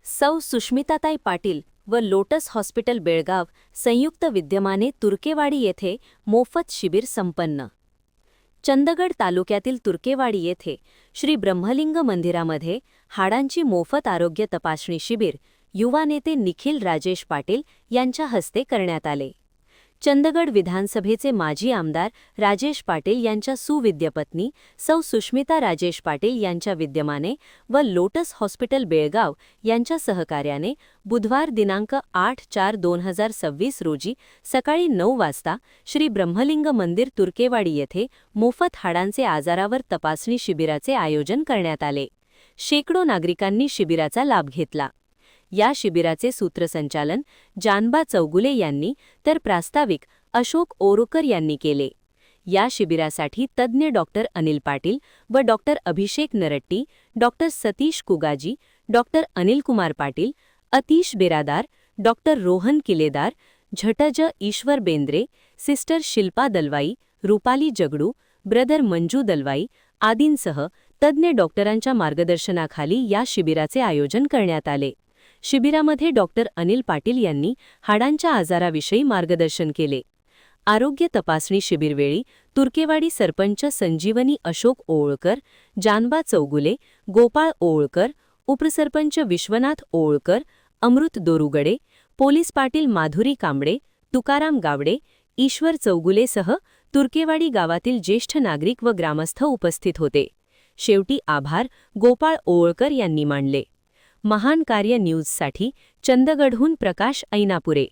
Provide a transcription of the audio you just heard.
सौ सुष्मिताताई पाटील व lotus hospital Belgaum संयुक्त विद्यमाने तुर्केवाडी येथे मोफत शिबिर संपन्न. चंदगड तालुक्यातील तुर्केवाडी येथे श्री ब्रह्मलिंग मंदिरामध्ये हाडांची मोफत आरोग्य तपासणी शिबिर युवा नेते निखिल राजेश पाटील यांच्या हस्ते करण्यात आले. चंदगड विधानसभेचे माजी आमदार राजेश पाटील यांच्या सुविद्य पत्नी सौ सुष्मिता राजेश पाटील यांच्या विद्यमाने व लोटस हॉस्पिटल बेळगाव यांच्या सहकार्याने बुधवार दिनांक 8/4/2026 रोजी सकाळी 9 वाजता श्री ब्रह्मलिंग मंदिर तुर्केवाडी येथे मोफत हाडांचे आजारावर तपासणी शिबिराचे आयोजन करण्यात आले. शेकडो नागरिकांनी शिबिराचा लाभ घेतला. या शिबिराचे सूत्रसंचालन जानबा चौगुले यांनी तर प्रास्ताविक अशोक ओरोकर यांनी केले. या शिबिरासाठी तज्ज्ञ डॉक्टर अनिल पाटील व doctor Abhishek Naratti, doctor Satish Kugaji, doctor Anil Kumar Patil, Atish Beradar, doctor Rohan Kiledar, झटज ईश्वर बेंद्रे, सिस्टर शिल्पा दलवाई, रुपाली जगडू, ब्रदर मंजू दलवाई आदींसह तज्ज्ञ डॉक्टरांच्या मार्गदर्शनाखाली या शिबिराचे आयोजन करण्यात आले. शिबिरामध्ये डॉक्टर अनिल पाटील यांनी हाडांच्या आजाराविषयी मार्गदर्शन केले. आरोग्य तपासणी शिबिरवेळी तुर्केवाडी सरपंच संजीवनी अशोक ओळकर, जानबा चौगुले, गोपाळ ओळकर, उपसरपंच विश्वनाथ ओळकर, अमृत दोरुगडे, पोलीस पाटील माधुरी कांबळे, तुकाराम गावडे, ईश्वर चौगुलेसह तुर्केवाडी गावातील ज्येष्ठ नागरिक व ग्रामस्थ उपस्थित होते. शेवटी आभार गोपाळ ओळकर यांनी मानले. महान कार्य न्यूजसाठी चंदगडहून प्रकाश ऐनापुरे.